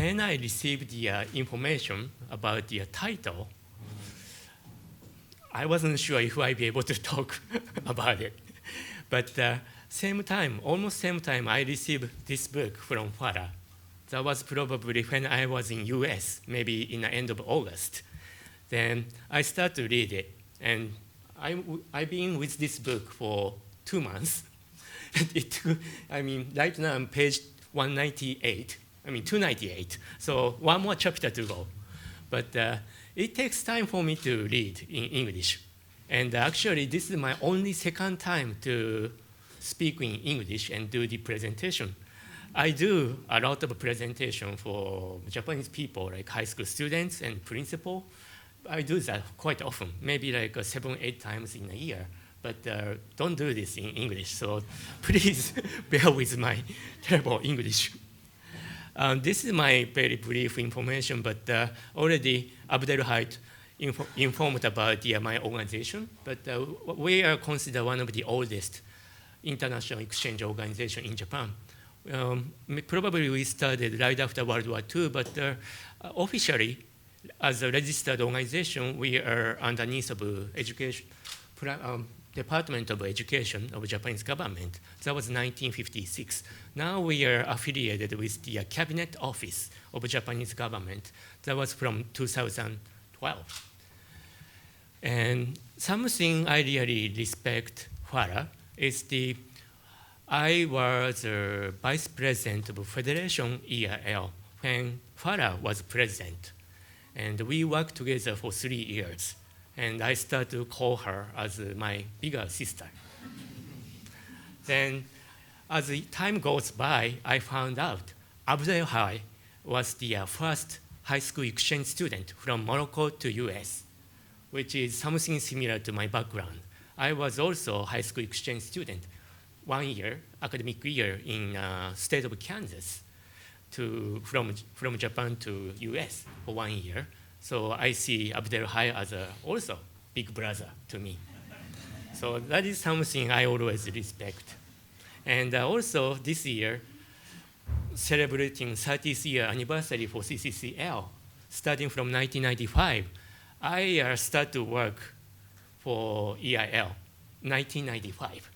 when I received the information about the title, I wasn't sure if I'd be able to talk about it. But almost same time, I received this book from Farah. That was probably when I was in US, maybe in the end of August. Then I started to read it, and I've been with this book for 2 months. Right now I'm page 298, so one more chapter to go. But it takes time for me to read in English. And actually, this is my only second time to speak in English and do the presentation. I do a lot of presentation for Japanese people, like high school students and principal. I do that quite often, maybe like 7, 8 times in a year. But don't do this in English, so please bear with my terrible English. This is my very brief information, but already Abdelhait informed about my organization. But we are considered one of the oldest international exchange organization in Japan. Probably we started right after World War II, but officially, as a registered organization, we are underneath of education, Department of Education of Japanese government. That was 1956. Now we are affiliated with the Cabinet Office of Japanese government. That was from 2012. And something I really respect Farah is I was vice president of Federation EIL when Farah was president. And we worked together for 3 years. And I started to call her as my bigger sister. Then, as the time goes by, I found out Abdelhai was the first high school exchange student from Morocco to US, which is something similar to my background. I was also a high school exchange student, 1 year, academic year in state of Kansas, from Japan to US for 1 year. So I see Abdelhai as also big brother to me. So that is something I always respect. And also this year, celebrating 30th year anniversary for CCCL, starting from 1995, I started to work for EIL, 1995.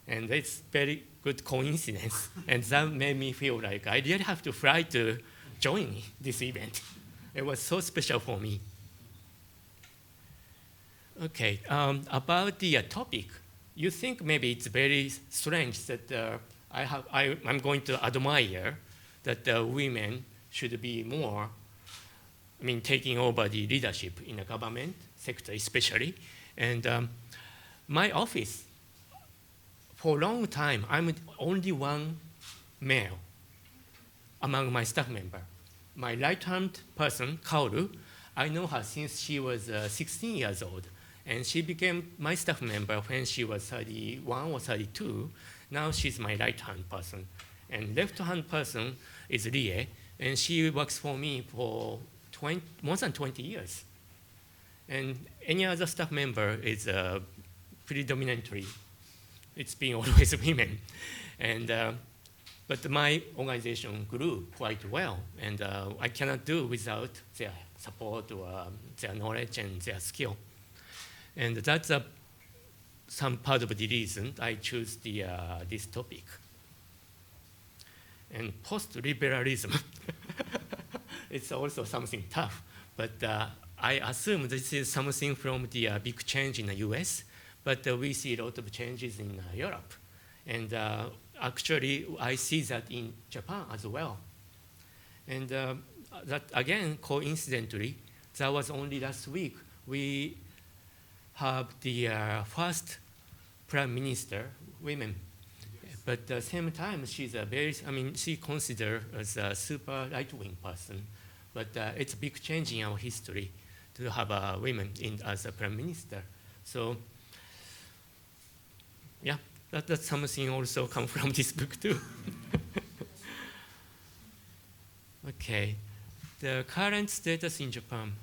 And it's very good coincidence. And that made me feel like I really have to fly to join this event. It was so special for me. Okay, about the topic, you think maybe it's very strange that I'm going to admire that women should be more, taking over the leadership in the government sector especially. And my office, for a long time, I'm only one male among my staff members. My right-hand person, Kaoru, I know her since she was 16 years old. And she became my staff member when she was 31 or 32. Now she's my right-hand person. And left-hand person is Rie, and she works for me for more than 20 years. And any other staff member is predominantly, it's been always women. And but my organization grew quite well, and I cannot do without their support or their knowledge and their skill. And that's some part of the reason I choose this topic. And post-liberalism, it's also something tough, but I assume this is something from the big change in the US, but we see a lot of changes in Europe. And actually, I see that in Japan as well. And that, again, coincidentally, that was only last week. We have the first prime minister, women. But at the same time, she's she considered as a super right-wing person. But it's a big change in our history to have women as a prime minister. So, yeah. That's something also come from this book too. Okay, the current status in Japan.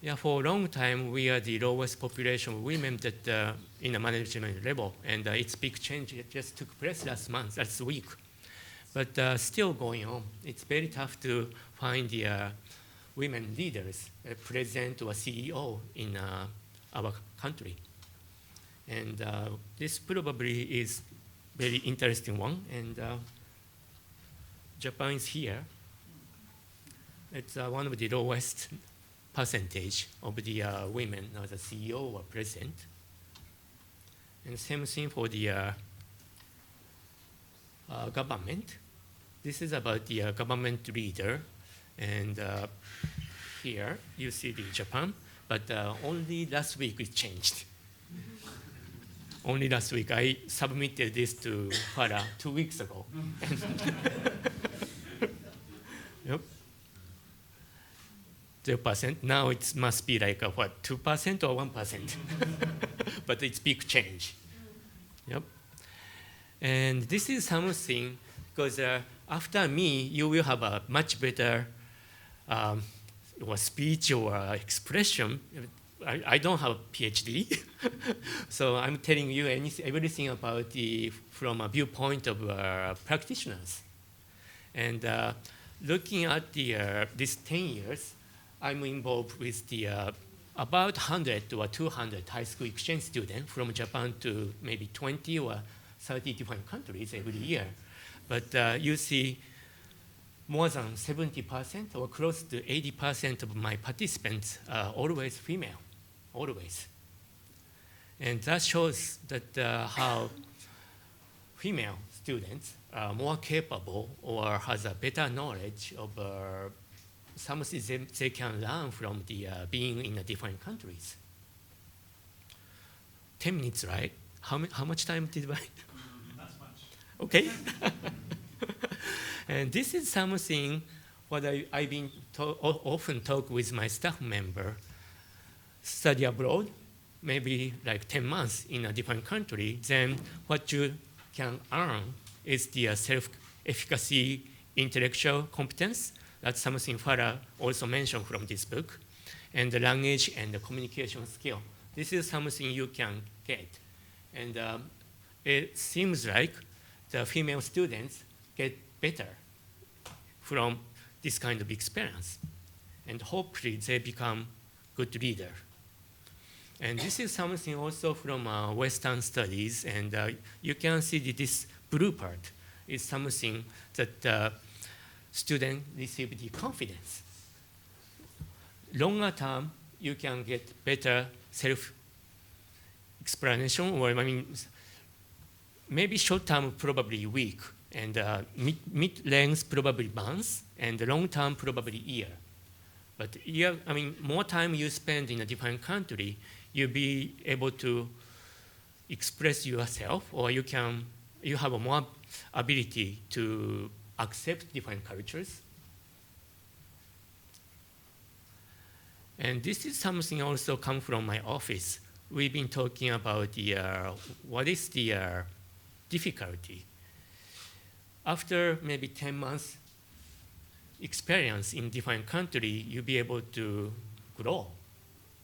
Yeah, for a long time we are the lowest population of women that in the management level, and it's big change. It just took place last week. but still going on. It's very tough to find the women leaders, president or CEO in our country. And this probably is very interesting one, and Japan is here. It's one of the lowest percentage of the women as a CEO or president. And same thing for the government. This is about the government leader, and here you see the Japan, but only last week it changed. Only last week I submitted this to FARA 2 weeks ago. Yep. 0%. Now it must be like 2% or 1%? But it's big change. Yep. And this is something because after me, you will have a much better or speech or expression. I don't have a PhD, so I'm telling you everything about from a viewpoint of practitioners. And looking at these 10 years, I'm involved with the about 100 or 200 high school exchange students from Japan to maybe 20 or 30 different countries every year. But you see more than 70% or close to 80% of my participants are always female, always. And that shows that how female students are more capable or has a better knowledge of something they can learn from the being in different countries. 10 minutes, right? How much time did I? Not much. Okay. And this is something what I've been often talk with my staff member. Study abroad, maybe like 10 months in a different country, then what you can earn is the self-efficacy, intellectual competence. That's something Farah also mentioned from this book. And the language and the communication skill. This is something you can get. And it seems like the female students get better from this kind of experience. And hopefully they become good leader. And this is something also from Western studies. And you can see that this blue part is something that students receive the confidence. Longer term, you can get better self-explanation, or I mean, maybe short term probably week, and mid-length probably months, and long term probably year. But year, I mean, more time you spend in a different country, you'll be able to express yourself, or you have a more ability to accept different cultures. And this is something also come from my office. We've been talking about what is the difficulty. After maybe 10 months experience in different country, you'll be able to grow.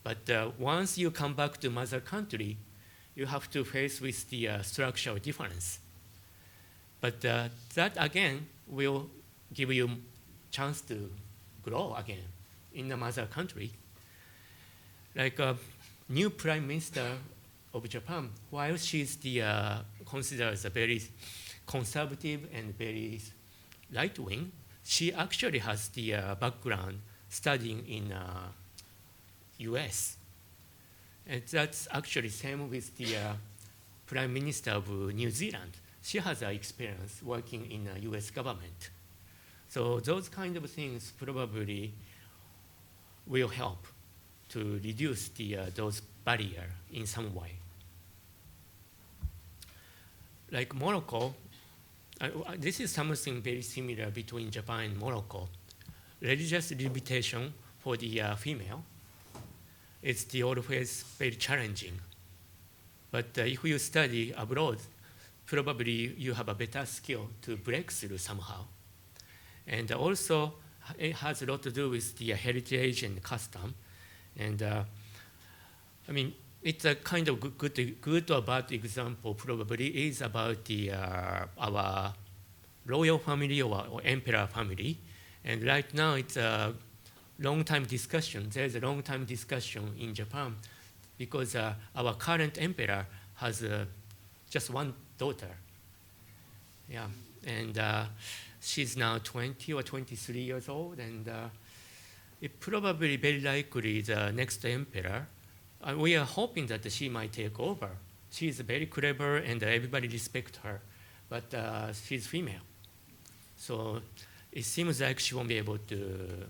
But once you come back to mother country, you have to face with the structural difference. But that again will give you chance to grow again in the mother country. Like a new prime minister of Japan, while she's considered as a very conservative and very right-wing, she actually has the background studying in US. And that's actually same with the prime minister of New Zealand. She has experience working in the US government. So those kind of things probably will help to reduce those barriers in some way. Like Morocco, this is something very similar between Japan and Morocco. Religious limitation for the female, it's always very challenging. But if you study abroad, probably you have a better skill to break through somehow. And also, it has a lot to do with the heritage and custom. And I mean, it's a kind of good or bad example probably is about our royal family or emperor family. And right now it's a long time discussion. There's a long time discussion in Japan because our current emperor has just one daughter. Yeah, and she's now 20 or 23 years old, and it probably very likely the next emperor. We are hoping that she might take over. She's very clever, and everybody respects her, but she's female. So it seems like she won't be able to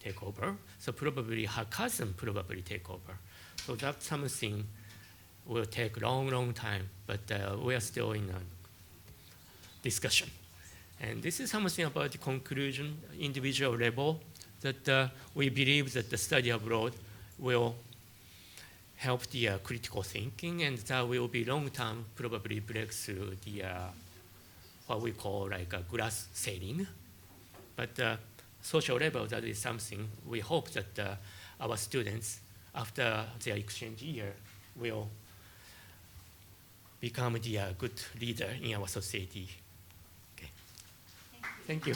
take over. So probably her cousin probably take over. So that's something will take long time, but we are still in a discussion. And this is something about the conclusion, individual level, that we believe that the study abroad will help the critical thinking, and that will be long-term probably breakthrough the what we call like a glass ceiling. But social level, that is something we hope that our students, after their exchange year, will become the good leader in our society. Okay. Thank you.